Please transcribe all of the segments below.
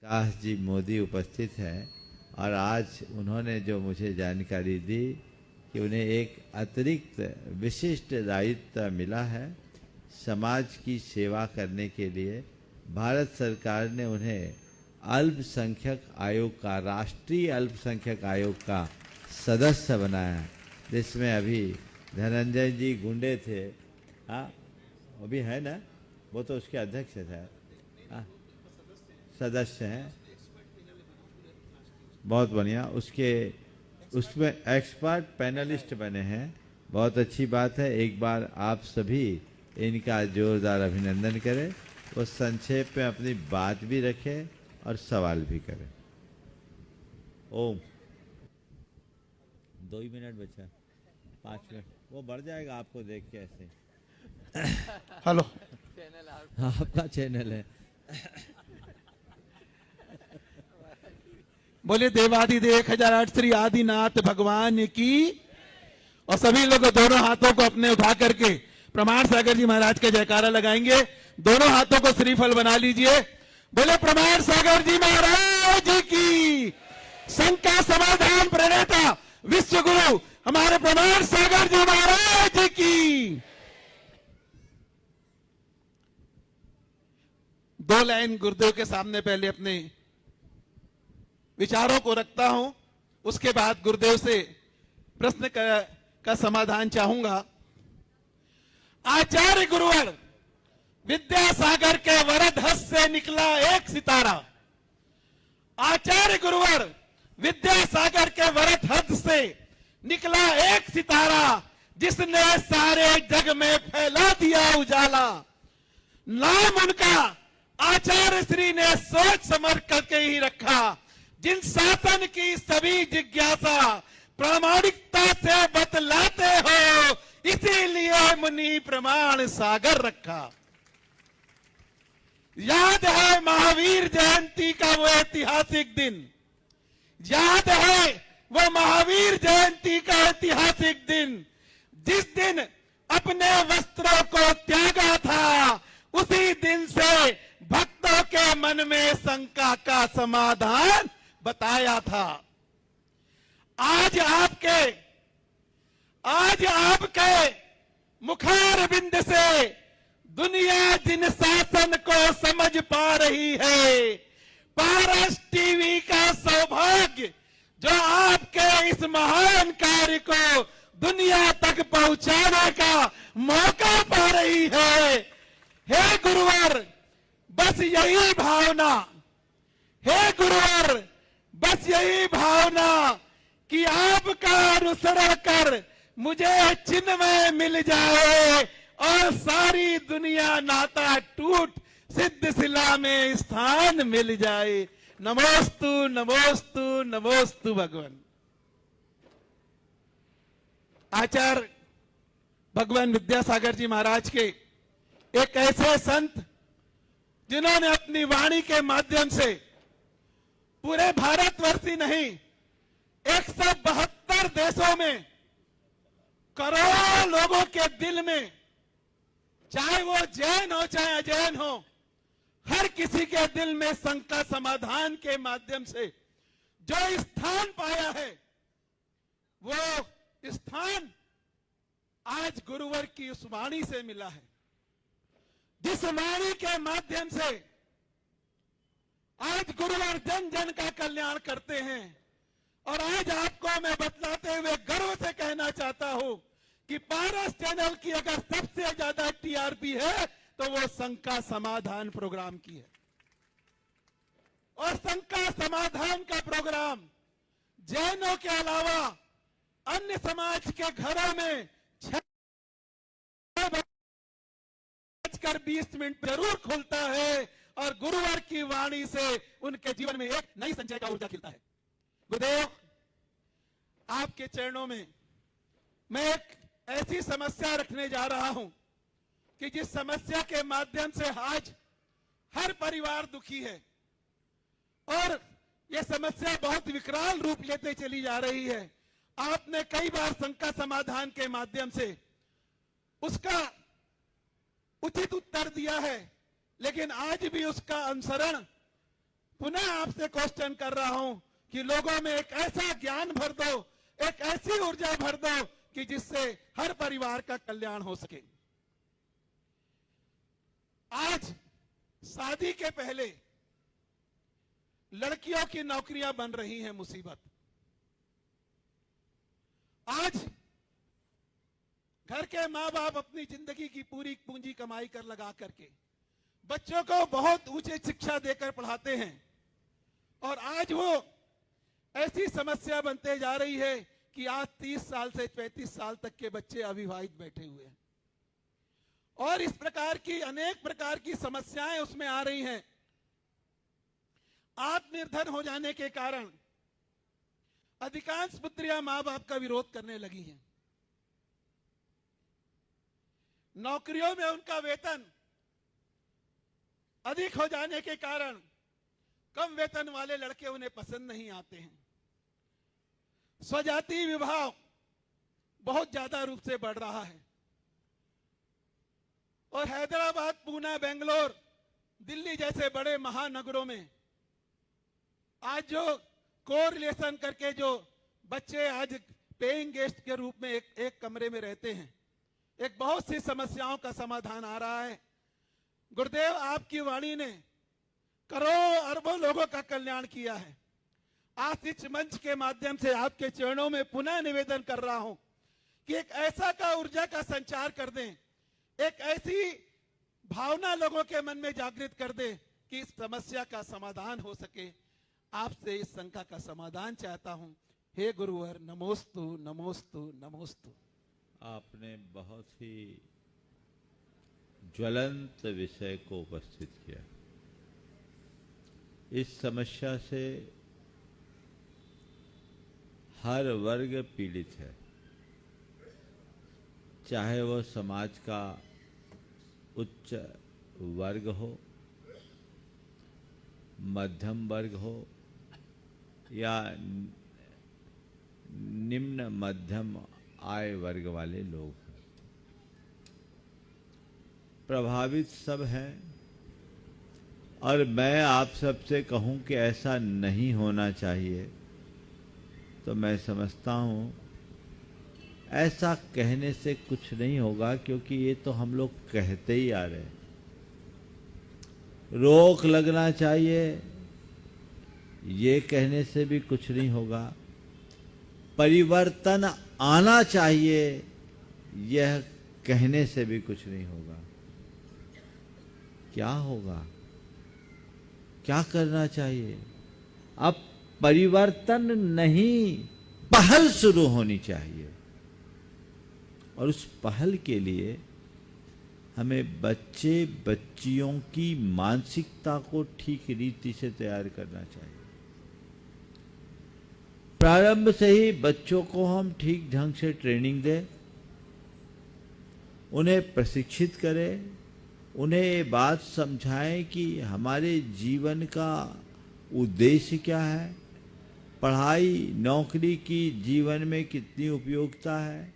प्रकाश जी मोदी उपस्थित हैं और आज उन्होंने जो मुझे जानकारी दी कि उन्हें एक अतिरिक्त विशिष्ट दायित्व मिला है समाज की सेवा करने के लिए। भारत सरकार ने उन्हें अल्पसंख्यक आयोग का, राष्ट्रीय अल्पसंख्यक आयोग का सदस्य बनाया है, जिसमें अभी धनंजय जी गुंडे थे। हाँ, वो भी है ना, वो तो उसके अध्यक्ष थे। हाँ, सदस्य हैं, बहुत बढ़िया। उसमें एक्सपर्ट पैनलिस्ट बने हैं, बहुत अच्छी बात है। एक बार आप सभी इनका जोरदार अभिनंदन करें। वो संक्षेप में अपनी बात भी रखें और सवाल भी करें। ओम, 2 ही मिनट बचा, 5 मिनट, वो बढ़ जाएगा आपको देख के ऐसे। हेलो, आपका चैनल है। बोले देवाधिदेव 1008 श्री आदिनाथ भगवान की। और सभी लोग दोनों हाथों को अपने उठा करके प्रमाण सागर जी महाराज के जयकारा लगाएंगे। दोनों हाथों को श्रीफल बना लीजिए। बोले प्रमाण सागर जी महाराज की। शंका समाधान प्रणेता विश्व गुरु हमारे प्रमाण सागर जी महाराज की। 2 लाइन गुरुदेव के सामने पहले अपने विचारों को रखता हूं, उसके बाद गुरुदेव से प्रश्न का समाधान चाहूंगा। आचार्य गुरुवर विद्यासागर के वरद हस्त से निकला एक सितारा। आचार्य गुरुवर विद्यासागर के वरद हस्त से निकला एक सितारा, जिसने सारे जग में फैला दिया उजाला। नाम उनका आचार्य श्री ने सोच समझ करके ही रखा। जिन शासन की सभी जिज्ञासा प्रामाणिकता से बतलाते हो, इसीलिए मुनि प्रमाण सागर रखा। याद है महावीर जयंती का वो ऐतिहासिक दिन। याद है वो महावीर जयंती का ऐतिहासिक दिन, जिस दिन अपने वस्त्रों को त्यागा था। उसी दिन से भक्तों के मन में शंका का समाधान बताया था। आज आपके मुखारविंद से दुनिया जिन शासन को समझ पा रही है, पारस टीवी का सौभाग्य जो आपके इस महान कार्य को दुनिया तक पहुंचाने का मौका पा रही है। हे गुरुवर, बस यही भावना, हे गुरुवर, बस यही भावना कि आपका अनुसरण कर मुझे चिन्मय मिल जाए और सारी दुनिया नाता टूट सिद्ध शिला में स्थान मिल जाए। नमोस्तु नमोस्तु नमोस्तु भगवान। आचार्य भगवान विद्यासागर जी महाराज के एक ऐसे संत जिन्होंने अपनी वाणी के माध्यम से पूरे भारतवर्ष ही नहीं 172 देशों में करोड़ों लोगों के दिल में, चाहे वो जैन हो चाहे अजैन हो, हर किसी के दिल में शंका समाधान के माध्यम से जो स्थान पाया है, वो स्थान आज गुरुवर की उस वाणी से मिला है। जिस वाणी के माध्यम से आज गुरुवर जन जन का कल्याण करते हैं। और आज आपको मैं बतलाते हुए गर्व से कहना चाहता हूं कि पारस चैनल की अगर सबसे ज्यादा टीआरपी है तो वो शंका समाधान प्रोग्राम की है। और शंका समाधान का प्रोग्राम जैनों के अलावा अन्य समाज के घरों में 6:20 जरूर खुलता है और गुरुवर की वाणी से उनके जीवन में एक नई संचय का ऊर्जा खिलता है। गुरुदेव, आपके चरणों में मैं एक ऐसी समस्या रखने जा रहा हूं कि जिस समस्या के माध्यम से आज हर परिवार दुखी है और यह समस्या बहुत विकराल रूप लेते चली जा रही है। आपने कई बार शंका समाधान के माध्यम से उसका उचित उत्तर दिया है, लेकिन आज भी उसका अनुसरण पुनः आपसे क्वेश्चन कर रहा हूं कि लोगों में एक ऐसा ज्ञान भर दो, एक ऐसी ऊर्जा भर दो कि जिससे हर परिवार का कल्याण हो सके। आज शादी के पहले लड़कियों की नौकरियां बन रही हैं मुसीबत। आज घर के मां बाप अपनी जिंदगी की पूरी पूंजी कमाई कर लगा करके बच्चों को बहुत ऊंची शिक्षा देकर पढ़ाते हैं, और आज वो ऐसी समस्या बनते जा रही है कि आज 30 साल से 35 साल तक के बच्चे अविवाहित बैठे हुए हैं, और इस प्रकार की अनेक प्रकार की समस्याएं उसमें आ रही हैं। आत्मनिर्भर हो जाने के कारण अधिकांश पुत्रियां मां बाप का विरोध करने लगी हैं। नौकरियों में उनका वेतन अधिक हो जाने के कारण कम वेतन वाले लड़के उन्हें पसंद नहीं आते हैं। स्वजाति विवाह बहुत ज्यादा रूप से बढ़ रहा है, और हैदराबाद, पुणे, बेंगलोर, दिल्ली जैसे बड़े महानगरों में आज जो कोरिलेशन करके जो बच्चे आज पेइंग गेस्ट के रूप में एक कमरे में रहते हैं, एक बहुत सी समस्याओं का समाधान आ रहा है। गुरुदेव, आपकी वाणी ने करोड़ों अरबों लोगों का कल्याण किया है। आज इस मंच के माध्यम से आपके चरणों में पुनः निवेदन कर रहा हूं कि एक ऐसा का ऊर्जा का संचार कर दें, एक ऐसी भावना लोगों के मन में जागृत कर दें कि इस समस्या का समाधान हो सके। आपसे इस शंका का समाधान चाहता हूं। हे गुरुवर, नमोस्तु नमोस्तु नमोस्तु। आपने बहुत ही ज्वलंत विषय को उपस्थित किया। इस समस्या से हर वर्ग पीड़ित है, चाहे वह समाज का उच्च वर्ग हो, मध्यम वर्ग हो, या निम्न मध्यम आय वर्ग वाले लोग। प्रभावित सब हैं, और मैं आप सबसे कहूं कि ऐसा नहीं होना चाहिए, तो मैं समझता हूं ऐसा कहने से कुछ नहीं होगा, क्योंकि ये तो हम लोग कहते ही आ रहे हैं। रोक लगना चाहिए, ये कहने से भी कुछ नहीं होगा। परिवर्तन आना चाहिए, यह कहने से भी कुछ नहीं होगा। क्या होगा, क्या करना चाहिए? अब परिवर्तन नहीं, पहल शुरू होनी चाहिए, और उस पहल के लिए हमें बच्चे बच्चियों की मानसिकता को ठीक रीति से तैयार करना चाहिए। प्रारंभ से ही बच्चों को हम ठीक ढंग से ट्रेनिंग दें, उन्हें प्रशिक्षित करें, उन्हें ये बात समझाएं कि हमारे जीवन का उद्देश्य क्या है, पढ़ाई नौकरी की जीवन में कितनी उपयोगिता है,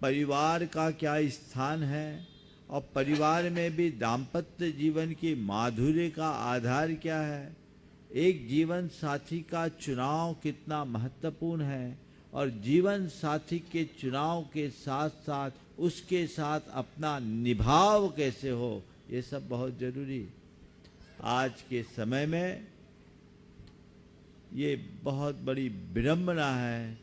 परिवार का क्या स्थान है, और परिवार में भी दाम्पत्य जीवन की माधुर्य का आधार क्या है, एक जीवन साथी का चुनाव कितना महत्वपूर्ण है, और जीवन साथी के चुनाव के साथ साथ उसके साथ अपना निभाव कैसे हो, ये सब बहुत जरूरी। आज के समय में ये बहुत बड़ी विडंबना है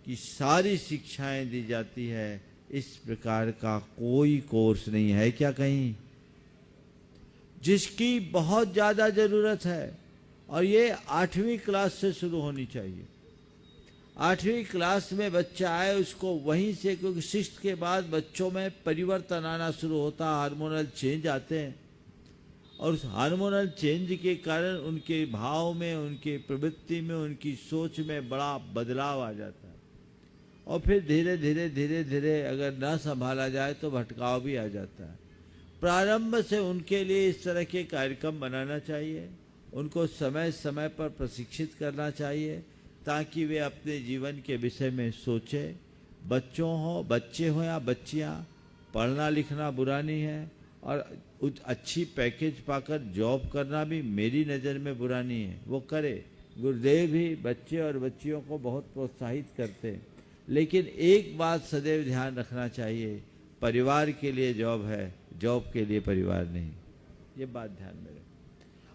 कि सारी शिक्षाएं दी जाती है, इस प्रकार का कोई कोर्स नहीं है क्या कहीं, जिसकी बहुत ज्यादा जरूरत है, और ये 8वीं क्लास से शुरू होनी चाहिए। 8वीं क्लास में बच्चा आए, उसको वहीं से, क्योंकि 6th के बाद बच्चों में परिवर्तन आना शुरू होता, हार्मोनल चेंज आते हैं, और उस हार्मोनल चेंज के कारण उनके भाव में, उनके प्रवृत्ति में, उनकी सोच में बड़ा बदलाव आ जाता है, और फिर धीरे धीरे धीरे धीरे अगर न संभाला जाए तो भटकाव भी आ जाता है। प्रारंभ से उनके लिए इस तरह के कार्यक्रम बनाना चाहिए, उनको समय समय पर प्रशिक्षित करना चाहिए, ताकि वे अपने जीवन के विषय में सोचें। बच्चे हो या बच्चियां, पढ़ना लिखना बुरा नहीं है, और अच्छी पैकेज पाकर जॉब करना भी मेरी नज़र में बुरा नहीं है, वो करे। गुरुदेव भी बच्चे और बच्चियों को बहुत प्रोत्साहित करते हैं, लेकिन एक बात सदैव ध्यान रखना चाहिए, परिवार के लिए जॉब है, जॉब के लिए परिवार नहीं, ये बात ध्यान में रखें।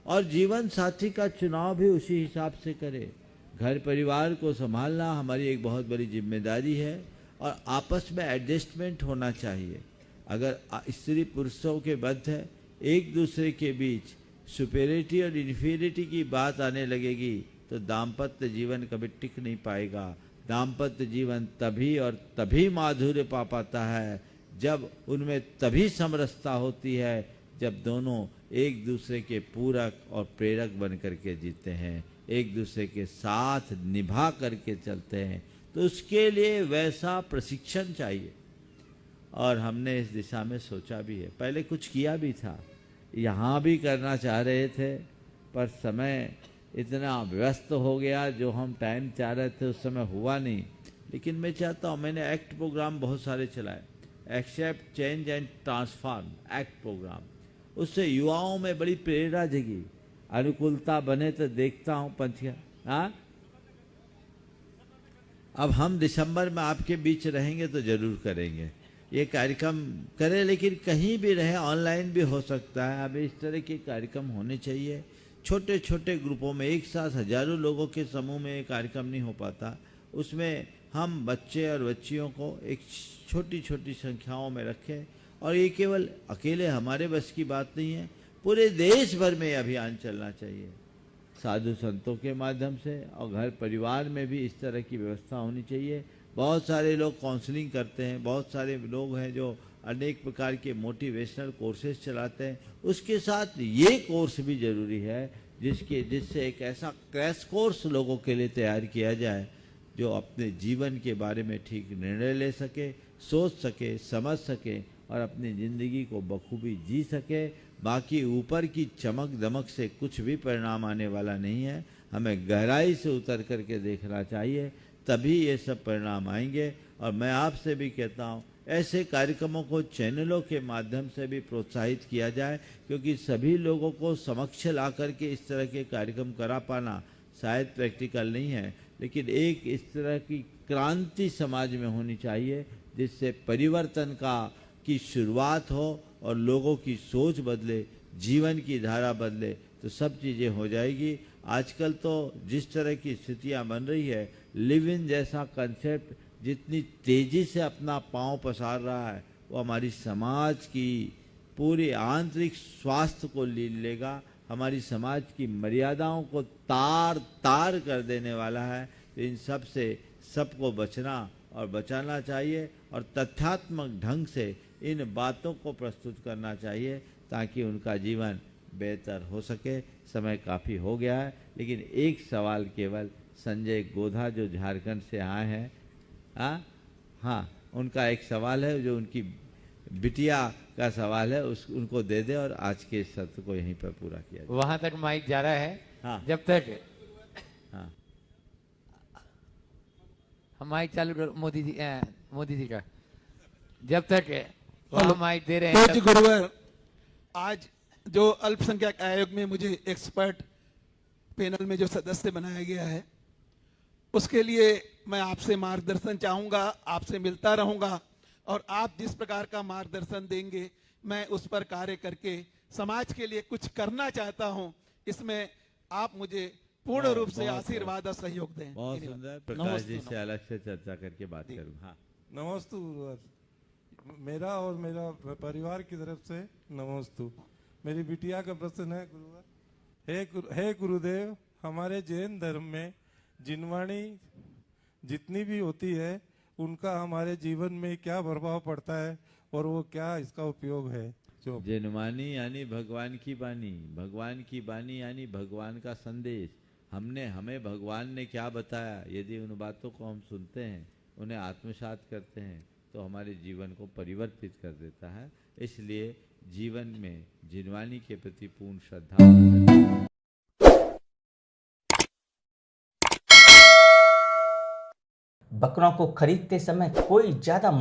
और जीवन साथी का चुनाव भी उसी हिसाब से करे। घर परिवार को संभालना हमारी एक बहुत बड़ी जिम्मेदारी है और आपस में एडजस्टमेंट होना चाहिए। अगर स्त्री पुरुषों के बद्ध है, एक दूसरे के बीच सुपेरिटी और इन्फीरियरिटी की बात आने लगेगी तो दाम्पत्य जीवन कभी टिक नहीं पाएगा। दाम्पत्य जीवन तभी और तभी माधुर्य पा पाता है जब उनमें तभी समरसता होती है जब दोनों एक दूसरे के पूरक और प्रेरक बन करके जीते हैं, एक दूसरे के साथ निभा करके चलते हैं। तो उसके लिए वैसा प्रशिक्षण चाहिए और हमने इस दिशा में सोचा भी है, पहले कुछ किया भी था, यहाँ भी करना चाह रहे थे पर समय इतना व्यस्त हो गया, जो हम टाइम चाह रहे थे उस समय हुआ नहीं। लेकिन मैं चाहता हूँ, मैंने एक्ट प्रोग्राम बहुत सारे चलाए, accept change and transform act program, उससे युवाओं में बड़ी प्रेरणा जगी। अनुकूलता बने तो देखता हूँ पंच। हाँ, अब हम दिसंबर में आपके बीच रहेंगे तो जरूर करेंगे ये कार्यक्रम करें, लेकिन कहीं भी रहे, ऑनलाइन भी हो सकता है। अब इस तरह के कार्यक्रम होने चाहिए, छोटे छोटे ग्रुपों में, एक साथ हजारों लोगों के समूह में ये कार्यक्रम नहीं हो पाता। उसमें हम बच्चे और बच्चियों को एक छोटी छोटी संख्याओं में रखें और ये केवल अकेले हमारे बस की बात नहीं है, पूरे देश भर में ये अभियान चलना चाहिए। साधु संतों के माध्यम से और घर परिवार में भी इस तरह की व्यवस्था होनी चाहिए। बहुत सारे लोग काउंसलिंग करते हैं, बहुत सारे लोग हैं जो अनेक प्रकार के मोटिवेशनल कोर्सेज चलाते हैं, उसके साथ ये कोर्स भी जरूरी है जिससे एक ऐसा क्रैश कोर्स लोगों के लिए तैयार किया जाए जो अपने जीवन के बारे में ठीक निर्णय ले सके, सोच सके, समझ सके और अपनी ज़िंदगी को बखूबी जी सके। बाकी ऊपर की चमक दमक से कुछ भी परिणाम आने वाला नहीं है, हमें गहराई से उतर करके देखना चाहिए, तभी ये सब परिणाम आएंगे। और मैं आपसे भी कहता हूँ, ऐसे कार्यक्रमों को चैनलों के माध्यम से भी प्रोत्साहित किया जाए, क्योंकि सभी लोगों को समक्ष ला करके इस तरह के कार्यक्रम करा पाना शायद प्रैक्टिकल नहीं है, लेकिन एक इस तरह की क्रांति समाज में होनी चाहिए जिससे परिवर्तन की शुरुआत हो और लोगों की सोच बदले, जीवन की धारा बदले, तो सब चीज़ें हो जाएगी। आजकल तो जिस तरह की स्थितियां बन रही है, लिव इन जैसा कंसेप्ट जितनी तेजी से अपना पांव पसार रहा है, वो हमारी समाज की पूरी आंतरिक स्वास्थ्य को ले लेगा, हमारी समाज की मर्यादाओं को तार तार कर देने वाला है। तो इन सब से सबको बचना और बचाना चाहिए और तथ्यात्मक ढंग से इन बातों को प्रस्तुत करना चाहिए ताकि उनका जीवन बेहतर हो सके। समय काफ़ी हो गया है, लेकिन एक सवाल केवल संजय गोधा जो झारखंड से आए हैं, हाँ, उनका एक सवाल है जो उनकी बिटिया का सवाल है, उनको दे दे और आज के सत्र को यहीं पर पूरा किया जाए। वहां तक माइक जा रहा है। हाँ, जब तक हाँ, हम माइक चालू कर, मोदी जी का, जब तक वहाँ माइक दे रहे हैं पूज्य गुरुवर, आज जो अल्पसंख्यक आयोग में मुझे एक्सपर्ट पैनल में जो सदस्य बनाया गया है, उसके लिए मैं आपसे मार्गदर्शन चाहूंगा, आपसे मिलता रहूंगा और आप जिस प्रकार का मार्गदर्शन देंगे मैं उस पर कार्य करके समाज के लिए कुछ करना चाहता हूं। इसमें आप मुझे पूर्ण रूप से आशीर्वाद और सहयोग दें। बहुत सुंदर। प्रकाश जी से अलग से चर्चा करके बात करूँ। हाँ, नमस्तु गुरुवर, मेरा और मेरा परिवार की तरफ से नमस्तु। मेरी बिटिया का प्रश्न है गुरुवर, हे गुरुदेव, हमारे जैन धर्म में जिनवाणी जितनी भी होती है उनका हमारे जीवन में क्या प्रभाव पड़ता है और वो क्या इसका उपयोग है? जो जिनवाणी यानी भगवान की बानी, भगवान की बानी यानी भगवान का संदेश। हमें भगवान ने क्या बताया, यदि उन बातों को हम सुनते हैं, उन्हें आत्मसात करते हैं, तो हमारे जीवन को परिवर्तित कर देता है। इसलिए जीवन में जिनवाणी के प्रति पूर्ण श्रद्धा। बकरों को खरीदते समय कोई ज्यादा